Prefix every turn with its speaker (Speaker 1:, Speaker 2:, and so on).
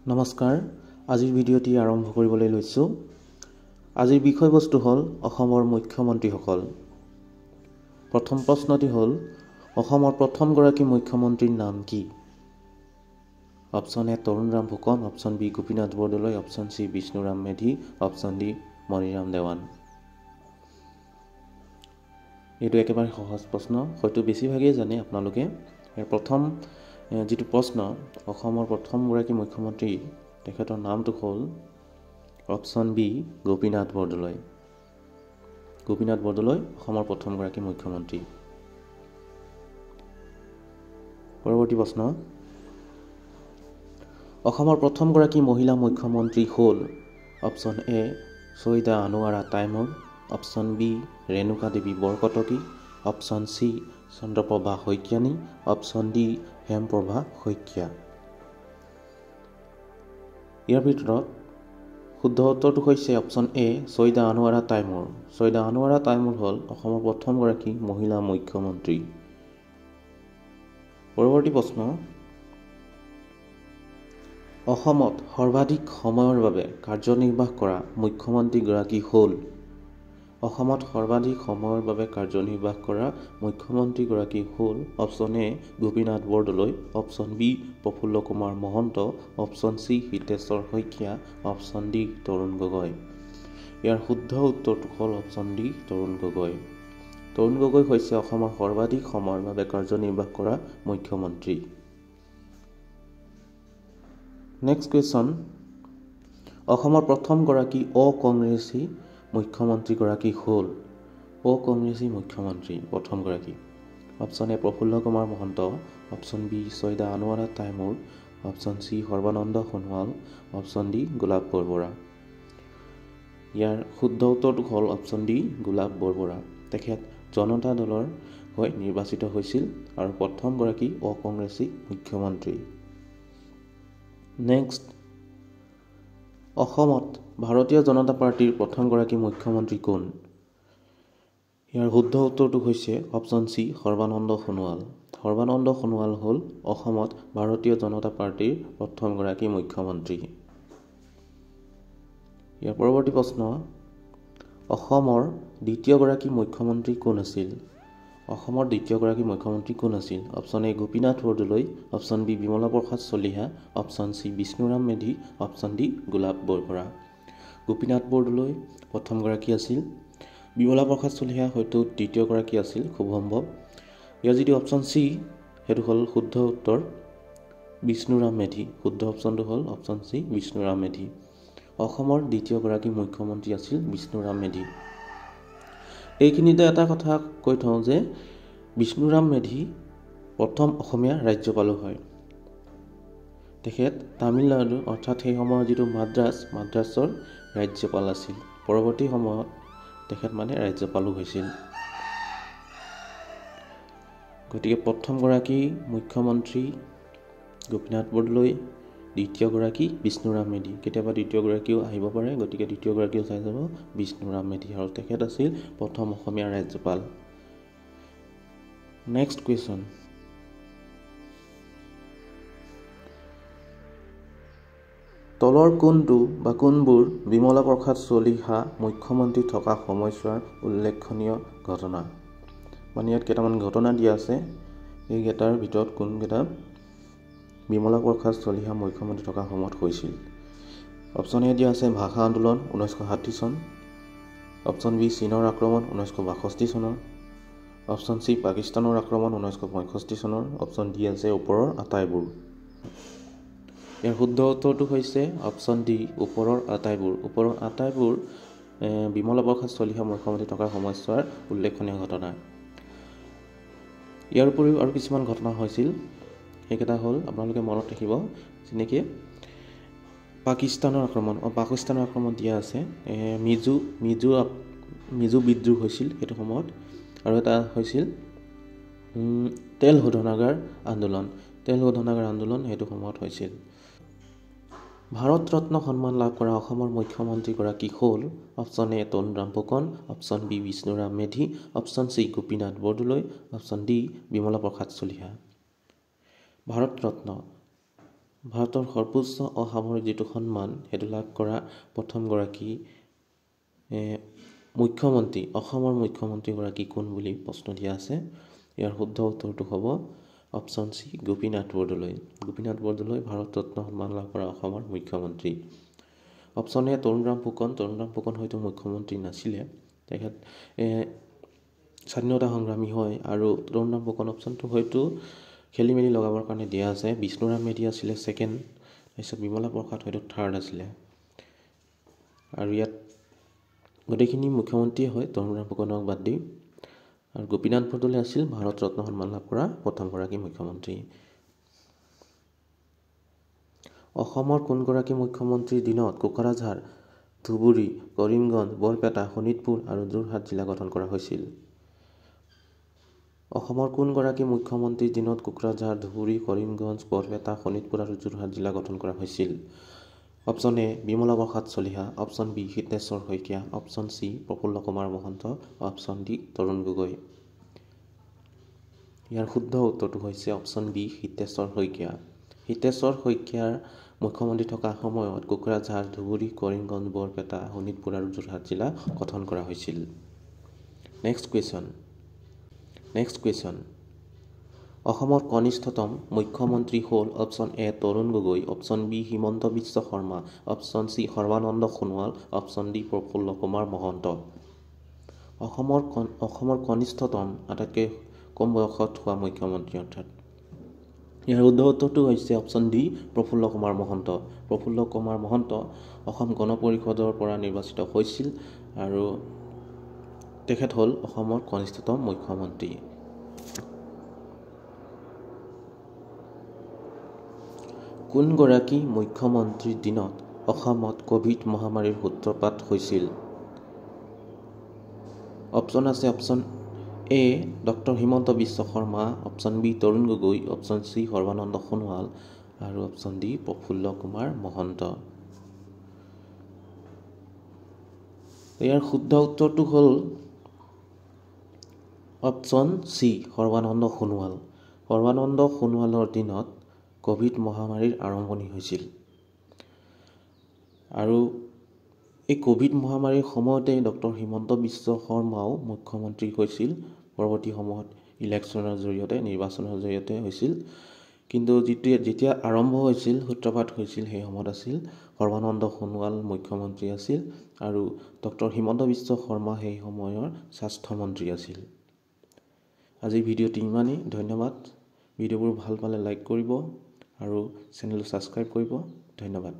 Speaker 1: নমস্কাৰ আজিৰ ভিডিঅ'টি আৰম্ভ কৰিবলৈ লৈছো আজিৰ বিষয়বস্তু হল অসমৰ মুখ্যমন্ত্ৰীসকল প্ৰথম প্ৰশ্নটি হল অসমৰ প্ৰথম গৰাকী মুখ্যমন্ত্ৰীৰ নাম কি option a Tarunram Phukan option b Gopinath Bordoloi option c Bishnuram Medhi option d Maniram Dewan এইটো একেবাৰে সহজ প্ৰশ্ন হয়তো বেছিভাগেই জানে আপোনালোকে প্ৰথম যেটো প্ৰশ্ন অসমৰ প্ৰথম গৰাকী মুখ্যমন্ত্ৰী তেখেতৰ নামটো হ'ল অপচন বি গোপীনাথ বৰদলৈ অসমৰ প্ৰথম গৰাকী মুখ্যমন্ত্ৰী পৰৱৰ্তী প্ৰশ্ন অসমৰ প্ৰথম গৰাকী মহিলা মুখ্যমন্ত্ৰী হ'ল option a Syeda Anowara Taimur option b Renuka Devi Borkotoky option c Chandraprabha Saikiani option d Hemprabha Saikia ইয়াৰ ভিতৰত শুদ্ধ উত্তৰটো হৈছে অপচন এ ছৈয়দা আনোৱাৰা তাইমুৰ হ'ল অসমৰ প্ৰথম গৰাকী মহিলা মুখ্যমন্ত্ৰী পৰৱৰ্তী প্ৰশ্ন অসমত সৰ্বাধিক সময়ৰ বাবে কাৰ্যনিৰ্বাহ কৰা মুখ্যমন্ত্ৰী গৰাকী হ'ল অসমত সৰ্বাধিক সময়ৰ বাবে কাৰ্যনিৰ্বাহ কৰা মুখ্যমন্ত্ৰী গৰাকী হ'ল option a Gopinath Bordoloi option b Prafulla Kumar Mahanta option c Hiteswar Saikia option d Tarun Gogoi ইয়াৰ শুদ্ধ উত্তৰটো হ'ল অপচন ডি তৰুণ গগৈ হৈছে অসমৰ সৰ্বাধিক সময়ৰ বাবে কাৰ্যনিৰ্বাহ কৰা মুখ্যমন্ত্ৰী নেক্সট কুৱেশ্যন অসমৰ প্ৰথম গৰাকী অকংগ্ৰেছী মুখ্যমন্ত্ৰী গৰাকী হ'ল প্ৰথম গৰাকী option a Prafulla Kumar Mahanta option b Syeda Anowara Taimur option c Sarbananda Sonowal option d Golap Borbora ইয়াৰ শুদ্ধ উত্তৰটো হ'ল অপচন ডি গোলাপ বৰবৰা তেখেত জনতা দলৰ হৈ নিৰ্বাচিত হৈছিল আৰু প্ৰথম গৰাকী অকংগ্ৰেছী মুখ্যমন্ত্ৰী নেক্সট অসমত ভাৰতীয় জনতা পাৰ্টিৰ প্ৰথম গৰাকী মুখ্যমন্ত্ৰী কোন ইয়াৰ শুদ্ধ উত্তৰটো হৈছে অপচন সি সৰ্বানন্দ সোণোৱাল হ'ল অসমত ভাৰতীয় জনতা পাৰ্টিৰ প্ৰথম গৰাকী মুখ্যমন্ত্ৰী ইয়াৰ পৰৱৰ্তী প্ৰশ্ন অসমৰ দ্বিতীয় গৰাকী মুখ্যমন্ত্ৰী কোন আছিল option a Gopinath Bordoloi option b Bimala Prasad Chaliha option c Bishnuram Medhi option d Golap Borbora Gopinath Bordoloi প্ৰথম গৰাকী আছিল বিমলা প্ৰসাদ চলিহা হয়তো দ্বিতীয় গৰাকী আছিল খুব সম্ভৱ ইয়াৰ যিটো অপচন সি সেইটো হ'ল শুদ্ধ উত্তৰ বিষ্ণুৰাম মেধি শুদ্ধ অপচনটো হ'ল অপচন সি বিষ্ণুৰাম মেধি অসমৰ দ্বিতীয় গৰাকী মুখ্যমন্ত্ৰী আছিল বিষ্ণুৰাম মেধি এইখিনিতে এটা কথা কৈ থওঁ যে বিষ্ণুৰাম মেধি প্ৰথম অসমীয়া ৰাজ্যপালো হয় তেখেত তামিলনাডু অৰ্থাৎ সেই সময়ৰ যিটো মাদ্ৰাছৰ ৰাজ্যপাল আছিল পৰৱৰ্তী সময়ত তেখেত ৰাজ্যপালো হৈছিল গতিকে প্ৰথম গৰাকী মুখ্যমন্ত্ৰী গোপীনাথ বৰদলৈ দ্বিতীয় গৰাকী বিষ্ণুৰাম মেধি কেতিয়াবা দ্বিতীয় গৰাকীও আহিব পাৰে গতিকে দ্বিতীয় গৰাকীও চাই যাব বিষ্ণুৰাম মেধি আৰু তেখেত আছিল প্ৰথম অসমীয়া ৰাজ্যপাল নেক্সট কুৱেশ্যন তলৰ কোনবোৰ বিমলা প্ৰসাদ চলিহা মুখ্যমন্ত্ৰী থকা সময়ছোৱাৰ উল্লেখনীয় ঘটনা ইয়াত কেইটামান ঘটনা দিয়া আছে এইকেইটাৰ ভিতৰত কোনকেইটা বিমলা প্ৰসাদ চলিহা মুখ্যমন্ত্ৰী থকা সময়ত হৈছিল অপচন এ দিয়া আছে ভাষা আন্দোলন 1960 চন অপচন বি চীনৰ আক্ৰমণ 1962 চনৰ অপচন সি পাকিস্তানৰ আক্ৰমণ 1965 চনৰ অপচন ডি আছে ওপৰৰ আটাইবোৰ ইয়াৰ শুদ্ধ উত্তৰটো হৈছে অপচন ডি ওপৰৰ আটাইবোৰ বিমলা প্ৰসাদ চলিহা মুখ্যমন্ত্ৰী থকা সময়ছোৱাৰ উল্লেখনীয় ঘটনা ইয়াৰ উপৰিও আৰু কিছুমান ঘটনা হৈছিল সেইকেইটা হ'ল আপোনালোকে মনত ৰাখিব যেনেকৈ পাকিস্তানৰ আক্ৰমণ দিয়া আছে মিজো বিদ্ৰোহ হৈছিল সেইটো সময়ত আৰু এটা হৈছিল তেল শোধনাগাৰ আন্দোলন সেইটো সময়ত হৈছিল ভাৰত ৰত্ন সন্মান লাভ কৰা অসমৰ মুখ্যমন্ত্ৰী গৰাকী হ'ল option a Tarunram Phukan option b Bishnuram Medhi option c Gopinath Bordoloi option d Bimala Prasad Chaliha Bharat Ratna ভাৰতৰ সৰ্বোচ্চ অসামৰিক যিটো সন্মান সেইটো লাভ কৰা প্ৰথমগৰাকী মুখ্যমন্ত্ৰী, অসমৰ মুখ্যমন্ত্ৰীগৰাকী কোন বুলি প্ৰশ্ন দিয়া আছে। ইয়াৰ শুদ্ধ উত্তৰটো হ'ব অপশ্যন চি গোপীনাথ বৰদলৈ। গোপীনাথ বৰদলৈ ভাৰত ৰত্ন সন্মান লাভ কৰা অসমৰ মুখ্যমন্ত্ৰী। Option a Tarunram Phukan. তৰুণৰাম ফুকন হয়তো মুখ্যমন্ত্ৰী নাছিলে, তেখেত স্বাধীনতা সংগ্ৰামী হয় আৰু তৰুণৰাম ফুকন অপশ্যনটো হয়তো খেলি মেলি লগাবৰ কাৰণে দিয়া আছে। বিষ্ণুৰাম মেধি আছিলে ছেকেণ্ড, তাৰপিছত বিমলা প্ৰসাদ হয়তো থাৰ্ড আছিলে। আৰু ইয়াত গোটেইখিনি মুখ্যমন্ত্ৰীয়ে হয় তৰুণৰাম ফুকনক বাদ দি। আৰু গোপীনাথ বৰদলৈ আছিল ভাৰত ৰত্ন সন্মান লাভ কৰা প্ৰথমগৰাকী মুখ্যমন্ত্ৰী। অসমৰ কোনগৰাকী মুখ্যমন্ত্ৰীৰ দিনত কোকৰাঝাৰ, ধুবুৰী, কৰিমগঞ্জ, বৰপেটা, শোণিতপুৰ আৰু যোৰহাট জিলা গঠন কৰা হৈছিল? অসমৰ কোনগৰাকী মুখ্যমন্ত্ৰীৰ দিনত কোকৰাঝাৰ, ধুবুৰী, কৰিমগঞ্জ, বৰপেটা, শোণিতপুৰ আৰু যোৰহাট জিলা গঠন কৰা হৈছিল? Option a Bimala Prasad Chaliha, option b Hiteswar Saikia, option c Prafulla Kumar Mahanta, option d Tarun Gogoi. ইয়াৰ শুদ্ধ উত্তৰটো হৈছে অপশ্যন বি হিতেশ্বৰ শইকীয়া। হিতেশ্বৰ শইকীয়াৰ মুখ্যমন্ত্ৰী থকা সময়ত কোকৰাঝাৰ, ধুবুৰী, কৰিমগঞ্জ, বৰপেটা, শোণিতপুৰ আৰু যোৰহাট জিলা গঠন কৰা হৈছিল। Next question. অসমৰ কনিষ্ঠতম মুখ্যমন্ত্ৰী হ'ল option a Tarun Gogoi, option b Himanta Biswa Sarma, option C Sarbananda Sonowal, option D Prafulla Kumar Mahanta. অসমৰ কনিষ্ঠতম আটাইতকৈ কম বয়সত হোৱা মুখ্যমন্ত্ৰী অৰ্থাৎ ইয়াৰ শুদ্ধ উত্তৰটো হৈছে অপশ্যন ডি প্ৰফুল্ল কুমাৰ মহন্ত। প্ৰফুল্ল কুমাৰ মহন্ত অসম গণ পৰিষদৰ পৰা নিৰ্বাচিত হৈছিল আৰু তেখেত হ'ল অসমৰ কনিষ্ঠতম মুখ্যমন্ত্ৰী। কোনগৰাকী মুখ্যমন্ত্ৰীৰ দিনত অসমত ক'ভিড মহামাৰীৰ সূত্ৰপাত হৈছিল? অপশ্যন আছে option A doctor Himanta Biswa Sarma, option B Tarun Gogoi, option C Sarbananda Sonowal আৰু অপশ্যন ডি প্ৰফুল্ল কুমাৰ মহন্ত। ইয়াৰ শুদ্ধ উত্তৰটো হ'ল অপশ্যন চি সৰ্বানন্দ সোণোৱাল। সৰ্বানন্দ সোণোৱালৰ দিনত ক'ভিড মহামাৰীৰ আৰম্ভণি হৈছিল আৰু এই ক'ভিড মহামাৰীৰ সময়তে ডক্টৰ হিমন্ত বিশ্ব শৰ্মাও মুখ্যমন্ত্ৰী হৈছিল। পৰৱৰ্তী সময়ত ইলেকশ্যনৰ জৰিয়তে, নিৰ্বাচনৰ জৰিয়তে হৈছিল। কিন্তু যেতিয়া আৰম্ভ হৈছিল, সূত্ৰপাত হৈছিল, সেই সময়ত আছিল সৰ্বানন্দ সোণোৱাল মুখ্যমন্ত্ৰী আছিল আৰু ডক্টৰ হিমন্ত বিশ্ব শৰ্মা সেই সময়ৰ স্বাস্থ্যমন্ত্ৰী আছিল। আজিৰ ভিডিঅ'টি ইমানেই। ধন্যবাদ। ভিডিঅ'বোৰ ভাল পালে লাইক কৰিব আৰু চেনেলটো ছাবস্ক্ৰাইব কৰিব। ধন্যবাদ।